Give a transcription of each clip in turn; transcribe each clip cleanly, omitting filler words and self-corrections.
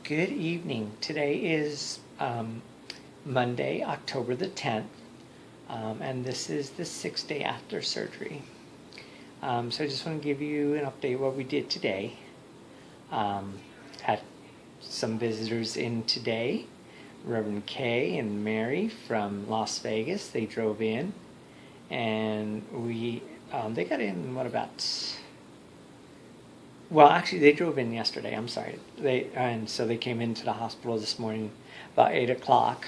Good evening. Today is Monday, October the 10th, and this is the 6th day after surgery. So I just want to give you an update of what we did today. Had some visitors in today, Reverend Kay and Mary from Las Vegas. They drove in, and they got in, well, actually, they drove in yesterday. I'm sorry. So they came into the hospital this morning about 8 o'clock.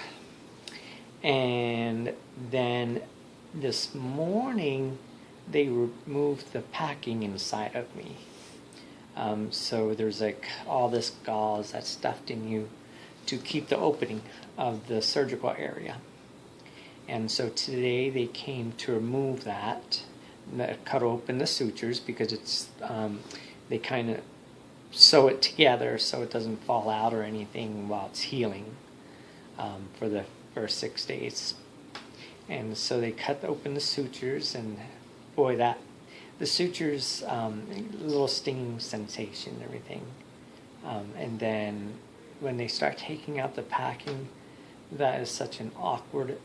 And then this morning, they removed the packing inside of me. So there's like all this gauze that's stuffed in you to keep the opening of the surgical area. And so today they came to remove that cut open the sutures because it's... they kind of sew it together so it doesn't fall out or anything while it's healing for the first 6 days. And so they cut open the sutures, and boy, the sutures, little stinging sensation and everything. And then when they start taking out the packing, that is such an awkward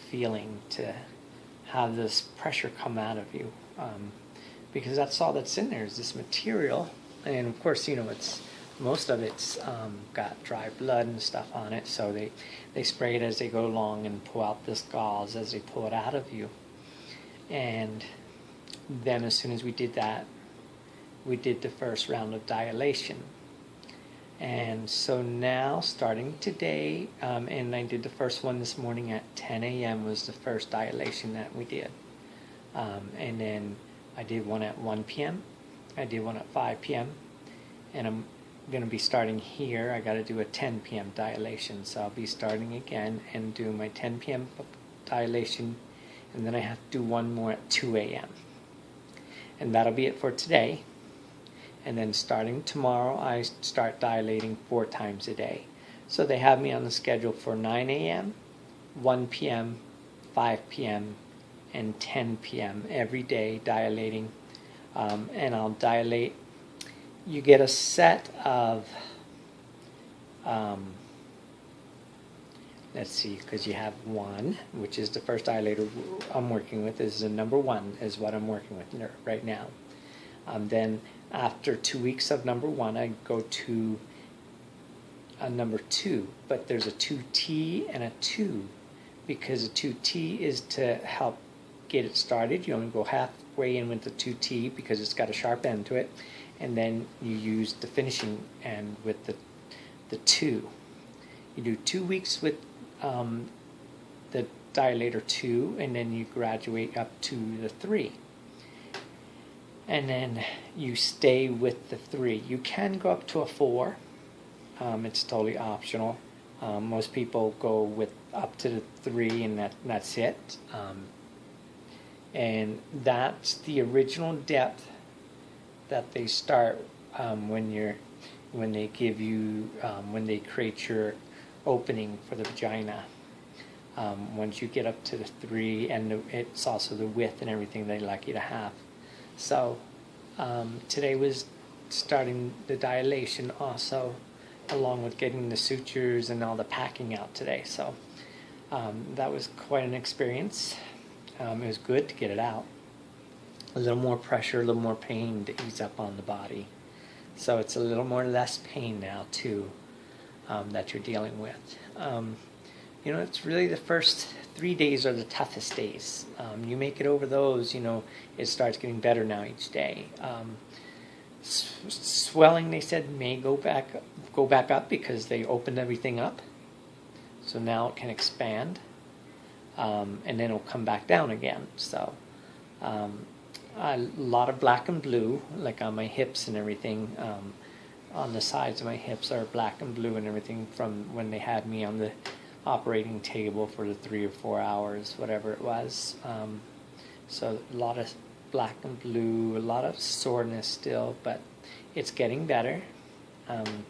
feeling to have this pressure come out of you. Because that's all that's in there is this material, and of course, most of it's got dry blood and stuff on it, so they spray it as they go along and pull out this gauze as they pull it out of you. And then as soon as we did that, we did the first round of dilation. And so now, starting today, and I did the first one this morning at 10 a.m. was the first dilation that we did. And then I did one at 1 p.m., I did one at 5 p.m., and I'm going to be starting here. I got to do a 10 p.m. dilation, so I'll be starting again and do my 10 p.m. dilation, and then I have to do one more at 2 a.m. And that'll be it for today. And then starting tomorrow, I start dilating 4 times a day. So they have me on the schedule for 9 a.m., 1 p.m., 5 p.m., and 10 p.m. every day dilating, and I'll dilate. You get a set of, let's see, because you have one, which is the first dilator I'm working with, is the number 1 is what I'm working with right now. Then after 2 weeks of number 1, I go to a number 2, but there's a 2T and a 2, because a 2T is to help get it started. You only go halfway in with the 2T because it's got a sharp end to it, and then you use the finishing end with the 2. You do 2 weeks with the dilator 2, and then you graduate up to the 3, and then you stay with the 3. You can go up to a 4. It's totally optional. Most people go with up to the 3, and that's it. And that's the original depth that they start when they create your opening for the vagina. Once you get up to the 3, and it's also the width and everything they like you to have. So today was starting the dilation also, along with getting the sutures and all the packing out today. So that was quite an experience. It was good to get it out. A little more pressure, a little more pain to ease up on the body. So it's a little more less pain now, too, that you're dealing with. It's really the first 3 days are the toughest days. You make it over those, it starts getting better now each day. Swelling, they said, may go back up because they opened everything up. So now it can expand. And then it'll come back down again. So a lot of black and blue, like on my hips and everything. On the sides of my hips are black and blue and everything from when they had me on the operating table for the 3 or 4 hours, whatever it was. So a lot of black and blue, a lot of soreness still, but it's getting better.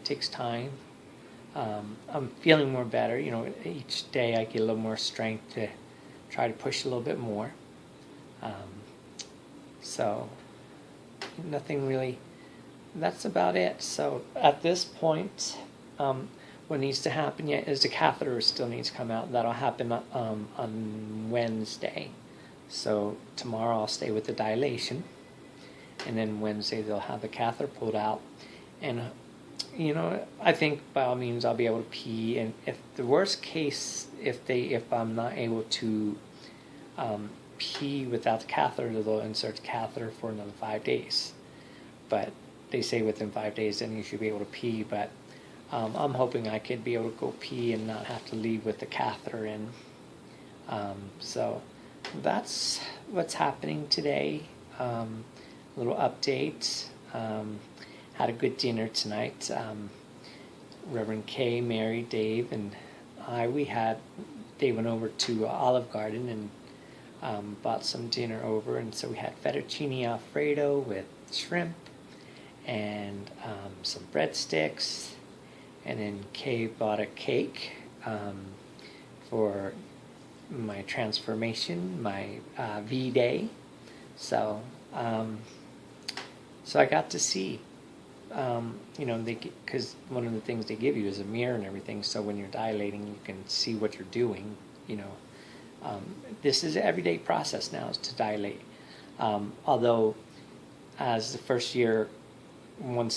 Takes time. I'm feeling more better. Each day I get a little more strength to try to push a little bit more. So nothing really, that's about it. So at this point, what needs to happen yet is the catheter still needs to come out. That'll happen on Wednesday. So tomorrow I'll stay with the dilation, and then Wednesday they'll have the catheter pulled out. And I think by all means I'll be able to pee. And if the worst case, if I'm not able to pee without the catheter, they'll insert the catheter for another 5 days. But they say within 5 days then you should be able to pee. But I'm hoping I could be able to go pee and not have to leave with the catheter in. So that's what's happening today. Little update. Had a good dinner tonight. Reverend Kay, Mary, Dave, and Dave went over to Olive Garden and bought some dinner over, and so we had fettuccine alfredo with shrimp and some breadsticks, and then Kay bought a cake for my transformation, my V-Day. So I got to see, because one of the things they give you is a mirror and everything, so when you're dilating, you can see what you're doing, This is an everyday process now, is to dilate. Although, once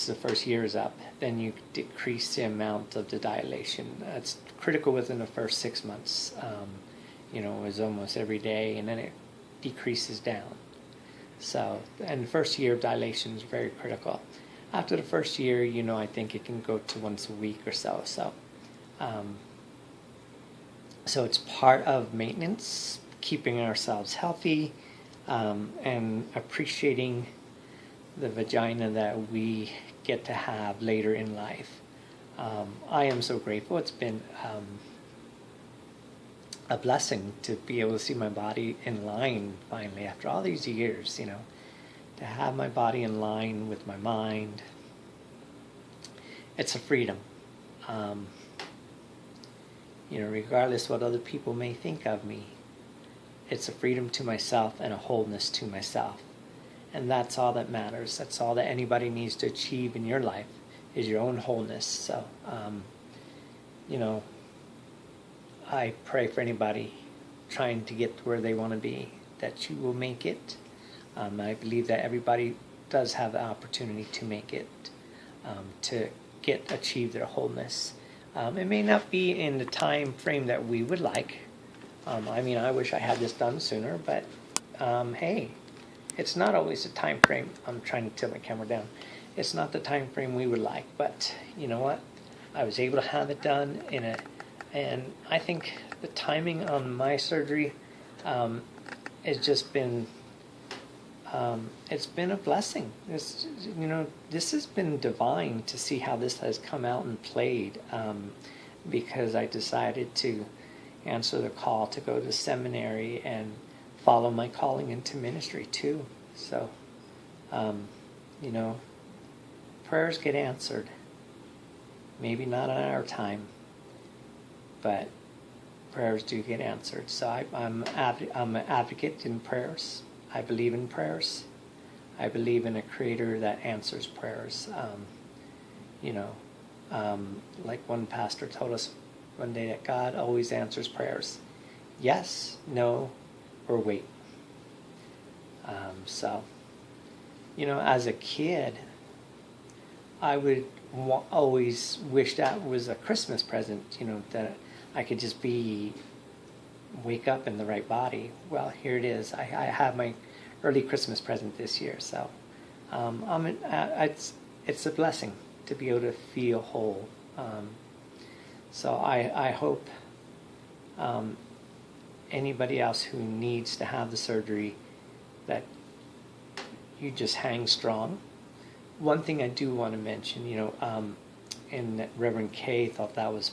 the first year is up, then you decrease the amount of the dilation. It's critical within the first 6 months. It was almost every day, and then it decreases down. So, and the first year of dilation is very critical. After the first year, I think it can go to once a week or so. So it's part of maintenance, keeping ourselves healthy, and appreciating the vagina that we get to have later in life. I am so grateful. It's been a blessing to be able to see my body in line finally after all these years, to have my body in line with my mind. It's a freedom. Regardless what other people may think of me, it's a freedom to myself and a wholeness to myself. And that's all that matters. That's all that anybody needs to achieve in your life, is your own wholeness. So, I pray for anybody trying to get to where they want to be, that you will make it. I believe that everybody does have the opportunity to make it, to achieve their wholeness. It may not be in the time frame that we would like. I wish I had this done sooner, but hey, it's not always the time frame. I'm trying to tilt my camera down. It's not the time frame we would like, but you know what? I was able to have it done and I think the timing on my surgery has just been it's been a blessing. This has been divine to see how this has come out and played, because I decided to answer the call to go to seminary and follow my calling into ministry too. So, prayers get answered. Maybe not on our time, but prayers do get answered. So I'm an advocate in prayers. I believe in prayers. I believe in a creator that answers prayers. Like one pastor told us one day, that God always answers prayers. Yes, no, or wait. As a kid, I would always wish that was a Christmas present, that I could just wake up in the right body. Well, here it is. I have my early Christmas present this year, so it's a blessing to be able to feel whole. So I hope anybody else who needs to have the surgery, that you just hang strong. One thing I do want to mention, and that Reverend Kay thought that was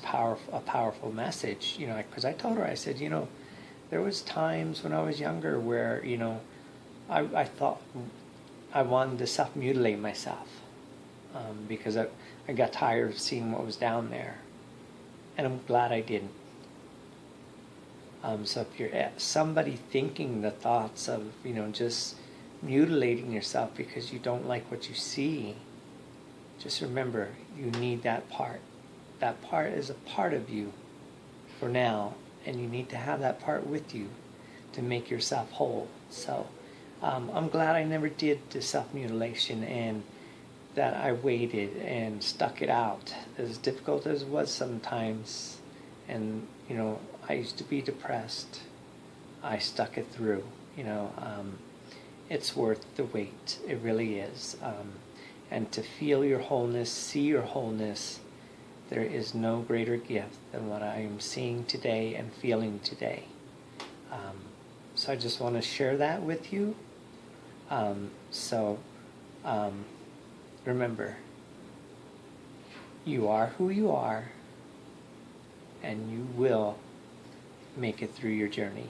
a powerful message, because I told her, I said, there was times when I was younger where, I thought I wanted to self-mutilate myself, because I got tired of seeing what was down there, and I'm glad I didn't. So if you're somebody thinking the thoughts of, just mutilating yourself because you don't like what you see, just remember, you need that part. that part is a part of you for now, and you need to have that part with you to make yourself whole. So I'm glad I never did the self-mutilation, and that I waited and stuck it out, as difficult as it was sometimes. And I used to be depressed. I stuck it through. It's worth the wait. It really is. And to feel your wholeness, see your wholeness, there is no greater gift than what I am seeing today and feeling today. So I just want to share that with you. Remember, you are who you are, and you will make it through your journey.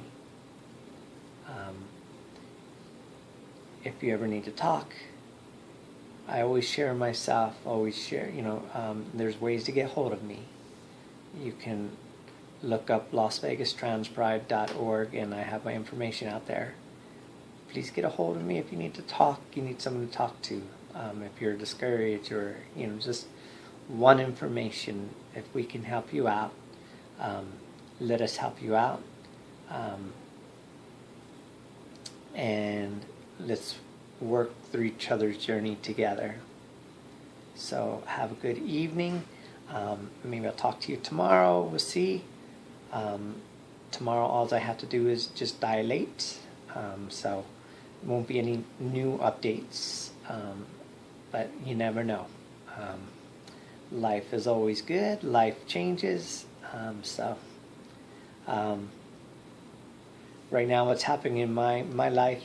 If you ever need to talk, I always share myself, there's ways to get hold of me. You can look up LasVegasTransPride.org, and I have my information out there. Please get a hold of me if you need to talk, you need someone to talk to. If you're discouraged, or just want information, if we can help you out, let us help you out. And let's work through each other's journey together. So have a good evening. Maybe I'll talk to you tomorrow. We'll see. Tomorrow all I have to do is just dilate. So there won't be any new updates. But you never know. Life is always good. Life changes. Right now what's happening in my life,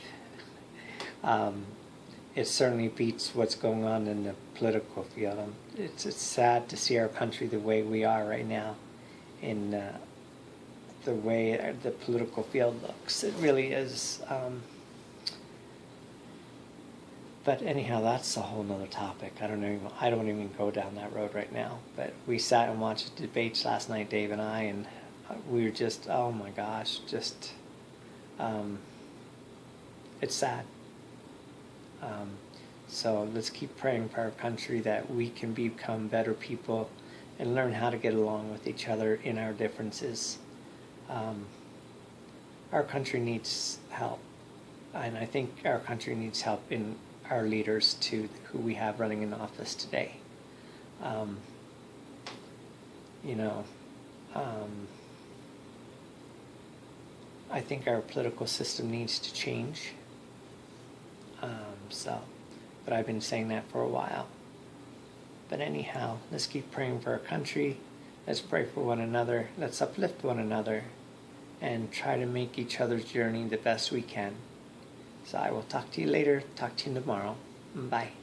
it certainly beats what's going on in the political field. It's sad to see our country the way we are right now, in the way the political field looks. It really is. But anyhow, that's a whole nother topic. I don't even go down that road right now. But we sat and watched the debates last night, Dave and I, and we were just, oh my gosh, it's sad. So let's keep praying for our country, that we can become better people and learn how to get along with each other in our differences. Our country needs help, and I think our country needs help in our leaders too, who we have running in office today. I think our political system needs to change. But I've been saying that for a while. But anyhow, let's keep praying for our country. Let's pray for one another. Let's uplift one another and try to make each other's journey the best we can. So I will talk to you later. Talk to you tomorrow. Bye.